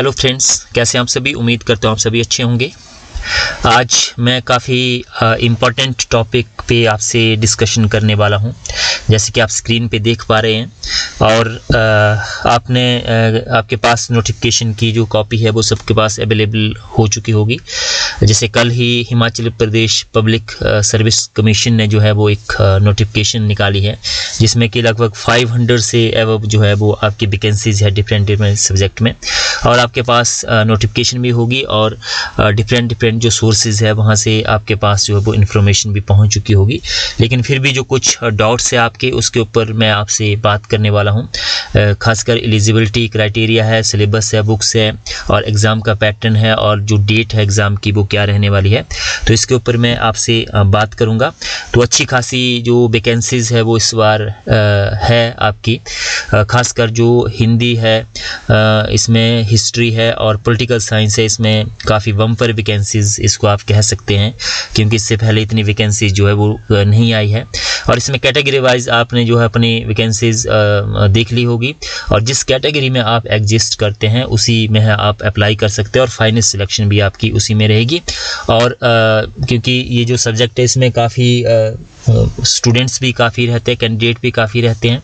Hello friends, कैसे आप सभी। उम्मीद करता हूँ आप सभी अच्छे होंगे। आज मैं काफ़ी इम्पोर्टेंट टॉपिक पे आपसे डिस्कशन करने वाला हूँ, जैसे कि आप स्क्रीन पे देख पा रहे हैं। और आपके पास नोटिफिकेशन की जो कॉपी है वो सबके पास अवेलेबल हो चुकी होगी। जैसे कल ही Himachal Pradesh public service commission ने जो है वो एक नोटिफिकेशन निकाली है, जिसमें कि लगभग 500 से एवब जो है वो आपकी वैकेंसीज है डिफरेंट सब्जेक्ट में। और आपके पास नोटिफिकेशन भी होगी और डिफरेंट जो सोर्सेज है वहाँ से आपके पास जो है वो इन्फॉर्मेशन भी पहुँच चुकी होगी। लेकिन फिर भी जो कुछ डाउट्स है आपके, उसके ऊपर मैं आपसे बात करने वाला हूँ। खासकर एलिजिबिलिटी क्राइटेरिया है, सिलेबस है, बुक्स है और एग्ज़ाम का पैटर्न है और जो डेट है एग्ज़ाम की वो क्या रहने वाली है, तो इसके ऊपर मैं आपसे बात करूँगा। तो अच्छी खासी जो वैकेंसीज़ है वो इस बार है आपकी, खासकर जो हिंदी है, इसमें हिस्ट्री है और पॉलिटिकल साइंस है, इसमें काफ़ी बम्पर वैकेंसीज़ इसको आप कह सकते हैं, क्योंकि इससे पहले इतनी वैकेंसीज जो है वो नहीं आई है। और इसमें कैटेगरी वाइज आपने जो है अपनी वैकेंसीज देख ली होगी और जिस कैटेगरी में आप एग्जिस्ट करते हैं उसी में आप अप्लाई कर सकते हैं और फाइनल सिलेक्शन भी आपकी उसी में रहेगी। और क्योंकि ये जो सब्जेक्ट है इसमें काफ़ी स्टूडेंट्स भी काफ़ी रहते हैं, कैंडिडेट भी काफ़ी रहते हैं।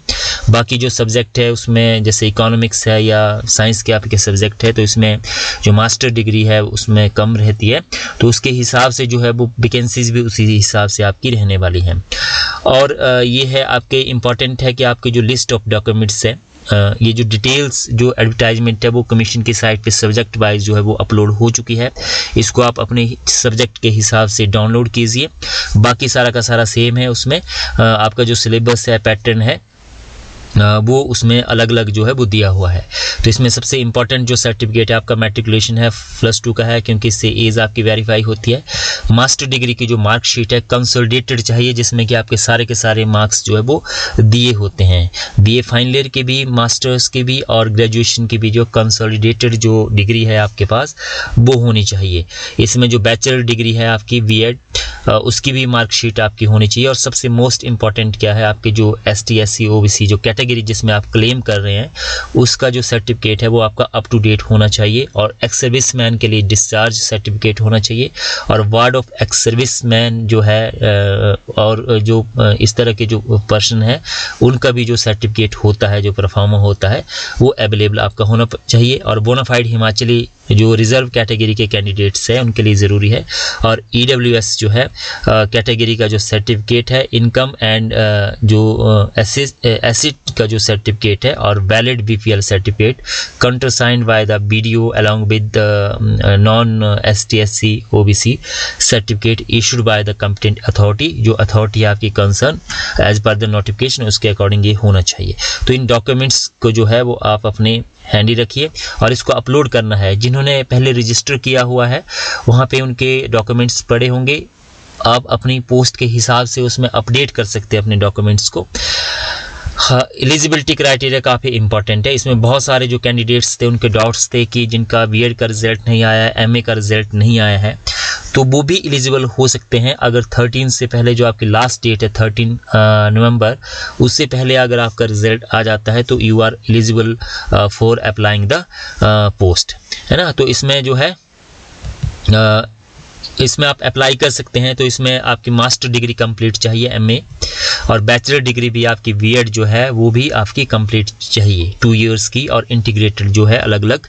बाकी जो सब्जेक्ट है उसमें जैसे इकोनॉमिक्स है या साइंस के आपके सब्जेक्ट है, तो इसमें जो मास्टर डिग्री है उसमें कम रहती है, तो उसके हिसाब से जो है वो वैकेंसीज भी उसी हिसाब से आपकी रहने वाली हैं। और ये है आपके इम्पॉर्टेंट है कि आपके जो लिस्ट ऑफ डॉक्यूमेंट्स है, ये जो डिटेल्स जो एडवर्टाइजमेंट है वो कमीशन की साइट पे सब्जेक्ट वाइज जो है वो अपलोड हो चुकी है। इसको आप अपने सब्जेक्ट के हिसाब से डाउनलोड कीजिए। बाकी सारा का सारा सेम है, उसमें आपका जो सिलेबस है, पैटर्न है, वो उसमें अलग अलग जो है वो दिया हुआ है। तो इसमें सबसे इम्पॉर्टेंट जो सर्टिफिकेट है आपका मैट्रिकुलेशन है, +2 का है, क्योंकि इससे एज आपकी वेरीफाई होती है। मास्टर डिग्री की जो मार्कशीट है कंसोलिडेटेड चाहिए, जिसमें कि आपके सारे के सारे मार्क्स जो है वो दिए होते हैं। बीए फाइनल ईयर के भी, मास्टर्स के भी और ग्रेजुएशन की भी जो कंसोलिडेटेड जो डिग्री है आपके पास वो होनी चाहिए। इसमें जो बैचलर डिग्री है आपकी बीएड, उसकी भी मार्कशीट आपकी होनी चाहिए। और सबसे मोस्ट इम्पॉर्टेंट क्या है, आपके जो ST SC OBC जो कैटेगरी जिसमें आप क्लेम कर रहे हैं उसका जो सर्टिफिकेट है वो आपका अप टू डेट होना चाहिए। और एक्स सर्विस मैन के लिए डिस्चार्ज सर्टिफिकेट होना चाहिए। और ward of ex service man जो है और जो इस तरह के जो पर्सन है उनका भी जो सर्टिफिकेट होता है, जो परफॉर्मर होता है, वो अवेलेबल आपका होना चाहिए। और बोनाफाइड हिमाचली जो रिजर्व कैटेगरी के कैंडिडेट्स हैं उनके लिए ज़रूरी है। और EWS जो है कैटेगरी का जो सर्टिफिकेट है, इनकम एंड जो एसिड का जो सर्टिफिकेट है और valid BPL certificate countersigned by the BDO along with non ST SC OBC certificate issued by the competent authority, जो अथॉरिटी आपकी concern as per the notification उसके अकॉर्डिंग ये होना चाहिए। तो इन डॉक्यूमेंट्स को जो है वो आप अपने हैंडी रखिए और इसको अपलोड करना है। जिन्होंने पहले रजिस्टर किया हुआ है वहाँ पे उनके डॉक्यूमेंट्स पड़े होंगे, आप अपनी पोस्ट के हिसाब से उसमें अपडेट कर सकते हैं अपने डॉक्यूमेंट्स को। हाँ, एलिजिबिलिटी क्राइटेरिया काफ़ी इंपॉर्टेंट है। इसमें बहुत सारे जो कैंडिडेट्स थे उनके डाउट्स थे कि जिनका बीएड का रिजल्ट नहीं आया है, MA का रिजल्ट नहीं आया है, तो वो भी एलिजिबल हो सकते हैं। अगर 13 से पहले जो आपकी लास्ट डेट है 13 नवंबर, उससे पहले अगर आपका रिजल्ट आ जाता है तो you are eligible for applying the post, है ना। तो इसमें जो है इसमें आप अप्लाई कर सकते हैं। तो इसमें आपकी मास्टर डिग्री कंप्लीट चाहिए, MA, और बैचलर डिग्री भी आपकी बीएड जो है वो भी आपकी कंप्लीट चाहिए 2 इयर्स की, और इंटीग्रेटेड जो है अलग अलग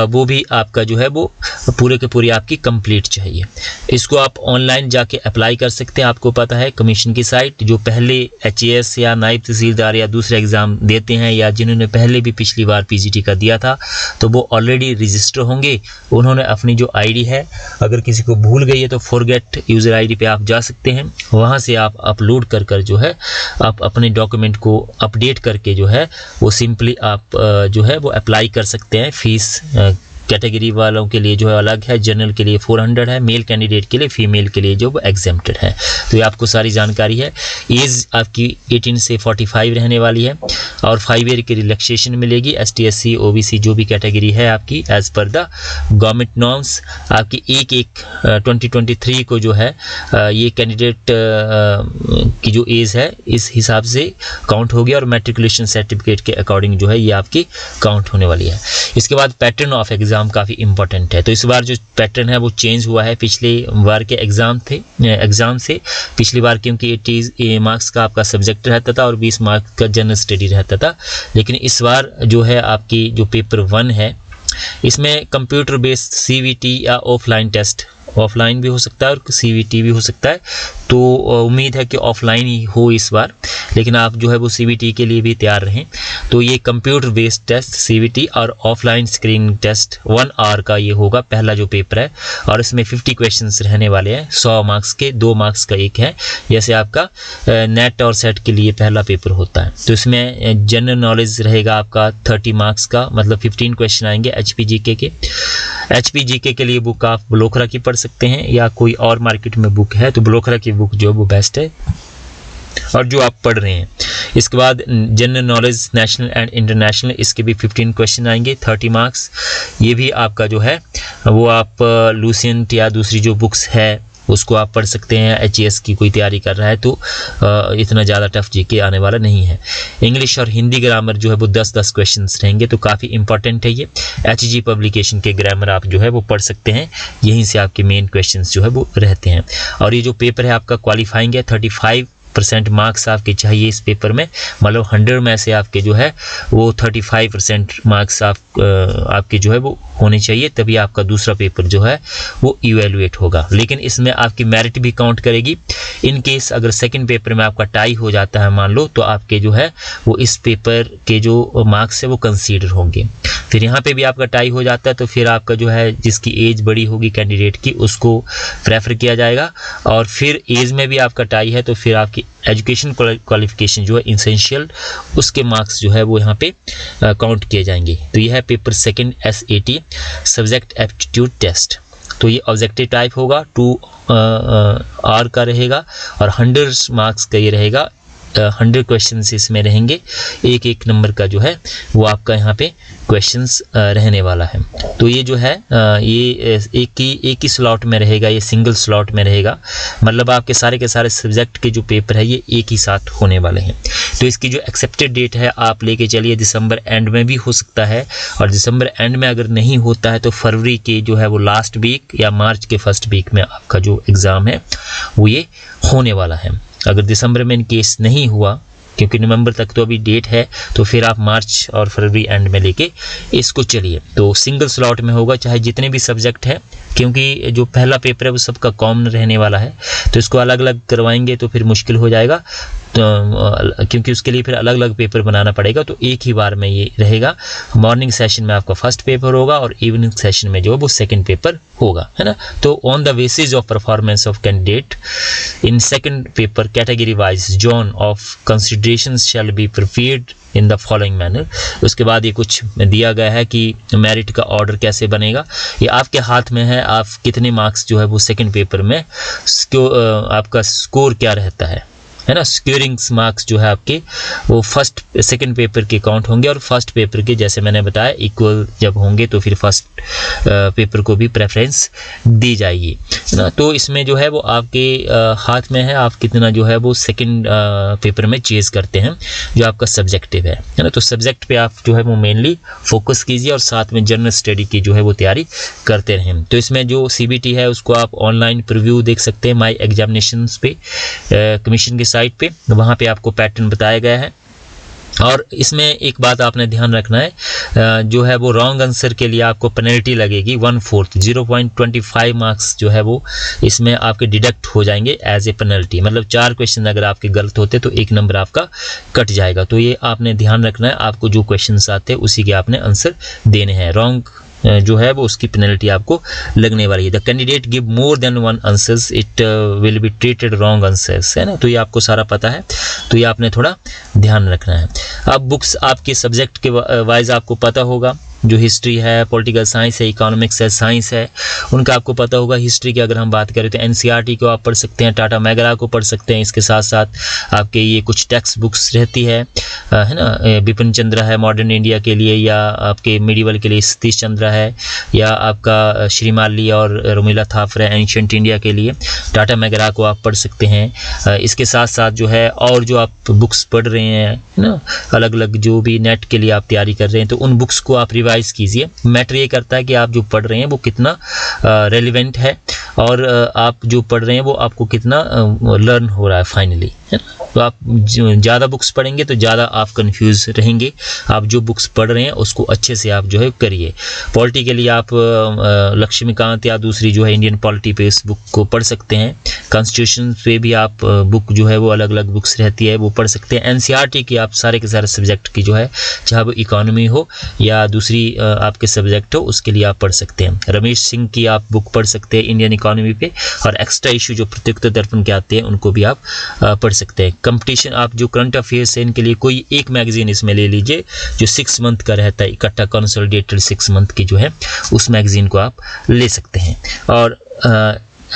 वो भी आपका जो है वो पूरे के पूरी आपकी कंप्लीट चाहिए। इसको आप ऑनलाइन जाके अप्लाई कर सकते हैं। आपको पता है कमीशन की साइट, जो पहले HAS या नायब तहसीलदार या दूसरे एग्ज़ाम देते हैं या जिन्होंने पहले भी पिछली बार PGT का दिया था, तो वो ऑलरेडी रजिस्टर होंगे। उन्होंने अपनी जो ID है, अगर किसी को भूल गई है तो फॉरगेट यूज़र ID पे आप जा सकते हैं, वहाँ से आप अपलोड कर जो है आप अपने डॉक्यूमेंट को अपडेट करके जो है वो सिंपली आप जो है वो अप्लाई कर सकते हैं फीस कैटेगरी वालों के लिए जो है अलग है, जनरल के लिए 400 है, मेल कैंडिडेट के लिए, फीमेल के लिए जो एग्जेम्प्टेड है। तो ये आपको सारी जानकारी है। एज आपकी 18 से 45 रहने वाली है और 5 ईयर की रिलैक्सेशन मिलेगी। ST SC OBC जो भी कैटेगरी है आपकी as per the government norms आपकी एक 2023 को जो है ये कैंडिडेट की जो एज है इस हिसाब से काउंट होगी और मैट्रिकुलेशन सर्टिफिकेट के अकॉर्डिंग जो है ये आपकी काउंट होने वाली है। इसके बाद पैटर्न ऑफ एग्ज़ाम काफ़ी इंपॉर्टेंट है। तो इस बार जो पैटर्न है वो चेंज हुआ है पिछले बार के एग्ज़ाम से। पिछली बार क्योंकि 80 मार्क्स का आपका सब्जेक्ट रहता था और 20 मार्क्स का जनरल स्टडी रहता था, लेकिन इस बार जो है आपकी जो पेपर 1 है इसमें कंप्यूटर बेस्ड CVT या ऑफलाइन टेस्ट, ऑफलाइन भी हो सकता है और CVT भी हो सकता है। तो उम्मीद है कि ऑफलाइन ही हो इस बार, लेकिन आप जो है वो CVT के लिए भी तैयार रहें। तो ये कंप्यूटर बेस्ड टेस्ट CVT और ऑफलाइन स्क्रीनिंग टेस्ट 1 आवर का ये होगा पहला जो पेपर है और इसमें 50 क्वेश्चंस रहने वाले हैं। 100 मार्क्स के 2 मार्क्स का एक है, जैसे आपका नेट और सेट के लिए पहला पेपर होता है। तो इसमें जनरल नॉलेज रहेगा आपका 30 मार्क्स का, मतलब 15 क्वेश्चन आएंगे HPGK के। HPGK के लिए बुक आप ब्लोखरा की पढ़ सकते हैं या कोई और मार्केट में बुक है तो ब्लोखरा की बुक जो वो बेस्ट है और जो आप पढ़ रहे हैं। इसके बाद general knowledge national and international, इसके भी 15 क्वेश्चन आएंगे 30 मार्क्स। ये भी आपका जो है वो आप लूसेंट या दूसरी जो बुक्स है उसको आप पढ़ सकते हैं। HES की कोई तैयारी कर रहा है तो इतना ज़्यादा टफ GK आने वाला नहीं है। इंग्लिश और हिंदी ग्रामर जो है वो 10-10 क्वेश्चंस रहेंगे, तो काफ़ी इंपॉर्टेंट है ये। HG पब्लिकेशन के ग्रामर आप जो है वो पढ़ सकते हैं, यहीं से आपके मेन क्वेश्चंस जो है वो रहते हैं। और ये जो पेपर है आपका क्वालिफाइंग है, 35% मार्क्स आपके चाहिए इस पेपर में, मतलब 100 में से आपके जो है वो 35% मार्क्स आपके जो है वो होने चाहिए, तभी आपका दूसरा पेपर जो है वो इवेलुएट होगा। लेकिन इसमें आपकी मेरिट भी काउंट करेगी। इन केस अगर सेकंड पेपर में आपका टाई हो जाता है मान लो, तो आपके जो है वो इस पेपर के जो मार्क्स है वो कंसीडर होंगे। फिर यहाँ पे भी आपका टाई हो जाता है तो फिर आपका जो है जिसकी एज बड़ी होगी कैंडिडेट की उसको प्रेफर किया जाएगा। और फिर एज में भी आपका टाई है तो फिर आपकी एजुकेशन क्वालिफिकेशन जो है इंसेंशियल, उसके मार्क्स जो है वो यहाँ पे काउंट किए जाएंगे। तो यह है paper second SAT subject aptitude test. तो ये ऑब्जेक्टिव टाइप होगा, 2 आवर का रहेगा और 100 मार्क्स का ये रहेगा। 100 क्वेश्चंस इसमें रहेंगे, एक नंबर का जो है वो आपका यहाँ पे क्वेश्चंस रहने वाला है। तो ये जो है ये एक ही स्लॉट में रहेगा, ये सिंगल स्लॉट में रहेगा, मतलब आपके सारे के सारे सब्जेक्ट के जो पेपर है ये एक ही साथ होने वाले हैं। तो इसकी जो एक्सेप्टेड डेट है आप लेके चलिए, दिसंबर एंड में भी हो सकता है, और दिसंबर एंड में अगर नहीं होता है तो फरवरी के जो है वो लास्ट वीक या मार्च के फर्स्ट वीक में आपका जो एग्ज़ाम है वो ये होने वाला है। अगर दिसंबर में इन केस नहीं हुआ, क्योंकि नवंबर तक तो अभी डेट है, तो फिर आप मार्च और फरवरी एंड में लेके इसको चलिए। तो सिंगल स्लॉट में होगा, चाहे जितने भी सब्जेक्ट हैं, क्योंकि जो पहला पेपर है वो सबका कॉमन रहने वाला है, तो इसको अलग अलग करवाएंगे तो फिर मुश्किल हो जाएगा। तो क्योंकि उसके लिए फिर अलग अलग पेपर बनाना पड़ेगा, तो एक ही बार में ये रहेगा। मॉर्निंग सेशन में आपका फर्स्ट पेपर होगा और इवनिंग सेशन में जो है वो सेकंड पेपर होगा, है ना। तो on the basis of performance of candidate in second paper category wise zone of consideration shall be prepared in the following manner. उसके बाद ये कुछ दिया गया है कि मेरिट का ऑर्डर कैसे बनेगा, ये आपके हाथ में है। आप कितने मार्क्स जो है वो सेकंड पेपर में आपका स्कोर क्या रहता है ना। स्कोरिंग्स मार्क्स जो है आपके वो फर्स्ट सेकंड पेपर के काउंट होंगे, और फर्स्ट पेपर के जैसे मैंने बताया इक्वल जब होंगे तो फिर फर्स्ट पेपर को भी प्रेफरेंस दी जाएगी, है ना। तो इसमें जो है वो आपके हाथ में है, आप कितना जो है वो सेकंड पेपर में चेज करते हैं जो आपका सब्जेक्टिव है ना। तो सब्जेक्ट पे आप जो है वो मेनली फोकस कीजिए और साथ में जनरल स्टडी की जो है वो तैयारी करते रहें। तो इसमें जो CBT है उसको आप ऑनलाइन प्रीव्यू देख सकते हैं माई एग्जामिनेशंस पे, कमीशन की साइट पे, वहाँ पे आपको पैटर्न बताया गया है। और इसमें एक बात आपने ध्यान रखना है, जो है वो रॉन्ग आंसर के लिए आपको पेनल्टी लगेगी 1/4 0.25 मार्क्स जो है वो इसमें आपके डिडक्ट हो जाएंगे एज ए पेनल्टी। मतलब 4 क्वेश्चन अगर आपके गलत होते तो 1 नंबर आपका कट जाएगा। तो ये आपने ध्यान रखना है, आपको जो क्वेश्चन आते हैं उसी के आपने आंसर देने हैं। रॉन्ग जो है वो उसकी पेनल्टी आपको लगने वाली है। The candidate give more than 1 answers it will be treated wrong answers, है ना। तो ये आपको सारा पता है, तो ये आपने थोड़ा ध्यान रखना है। अब बुक्स आपके सब्जेक्ट के वाइज आपको पता होगा जो हिस्ट्री है, पॉलिटिकल साइंस है, इकोनॉमिक्स है, साइंस है, उनका आपको पता होगा। हिस्ट्री की अगर हम बात करें तो एनसीईआरटी को आप पढ़ सकते हैं, टाटा मैगरा को पढ़ सकते हैं। इसके साथ साथ आपके ये कुछ टेक्स्ट बुक्स रहती है ना, बिपिन चंद्र है मॉडर्न इंडिया के लिए, या आपके मिडिवल के लिए सतीश चंद्र है, या आपका श्रीमाली और रोमिला थापर है एंशिएंट इंडिया के लिए। टाटा मैगरा को आप पढ़ सकते हैं। इसके साथ साथ जो है और जो आप बुक्स पढ़ रहे हैं ना, अलग अलग जो भी नेट के लिए आप तैयारी कर रहे हैं, तो उन बुक्स को आप रिवाइज कीजिए। मैटर ये करता है कि आप जो पढ़ रहे हैं वो कितना रेलिवेंट है, और आप जो पढ़ रहे हैं वो आपको कितना लर्न हो रहा है फाइनली, है ना। तो आप ज़्यादा बुक्स पढ़ेंगे तो ज़्यादा आप कंफ्यूज रहेंगे। आप जो बुक्स पढ़ रहे हैं उसको अच्छे से आप जो है करिए। पॉलिटी के लिए आप लक्ष्मीकांत या दूसरी जो है इंडियन पॉलिटी पे इस बुक को पढ़ सकते हैं। कॉन्स्टिट्यूशन पे भी आप बुक जो है वो अलग अलग बुक्स रहती है वो पढ़ सकते हैं। एनसीईआरटी की आप सारे के सारे सब्जेक्ट की जो है, चाहे वो इकोनॉमी हो या दूसरी आपके सब्जेक्ट हो, उसके लिए आप पढ़ सकते हैं। रमेश सिंह की आप बुक पढ़ सकते हैं इंडियन इकोनॉमी पे, और एक्स्ट्रा इशू जो प्रत्युत्तर दर्पण के आते हैं उनको भी आप पढ़ सकते हैं। कंपटीशन आप जो करंट अफेयर्स है इनके लिए कोई एक मैगजीन इसमें ले लीजिए जो 6 मंथ का रहता है, इकट्ठा कंसोलिडेटेड 6 मंथ की जो है उस मैगजीन को आप ले सकते हैं। और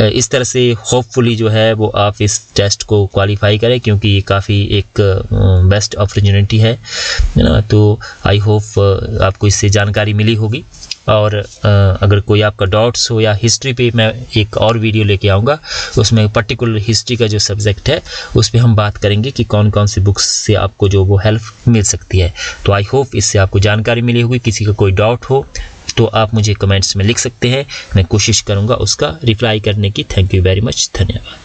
इस तरह से होपफुली जो है वो आप इस टेस्ट को क्वालिफाई करें, क्योंकि ये काफ़ी एक बेस्ट अपॉर्चुनिटी है ना। तो आई होप आपको इससे जानकारी मिली होगी। और अगर कोई आपका डाउट्स हो, या हिस्ट्री पे मैं एक और वीडियो लेके आऊँगा, उसमें पर्टिकुलर हिस्ट्री का जो सब्जेक्ट है उस पर हम बात करेंगे कि कौन कौन सी बुक्स से आपको जो वो हेल्प मिल सकती है। तो आई होप इससे आपको जानकारी मिली होगी। किसी का कोई डाउट हो तो आप मुझे कमेंट्स में लिख सकते हैं, मैं कोशिश करूँगा उसका रिप्लाई करने की। थैंक यू वेरी मच, धन्यवाद।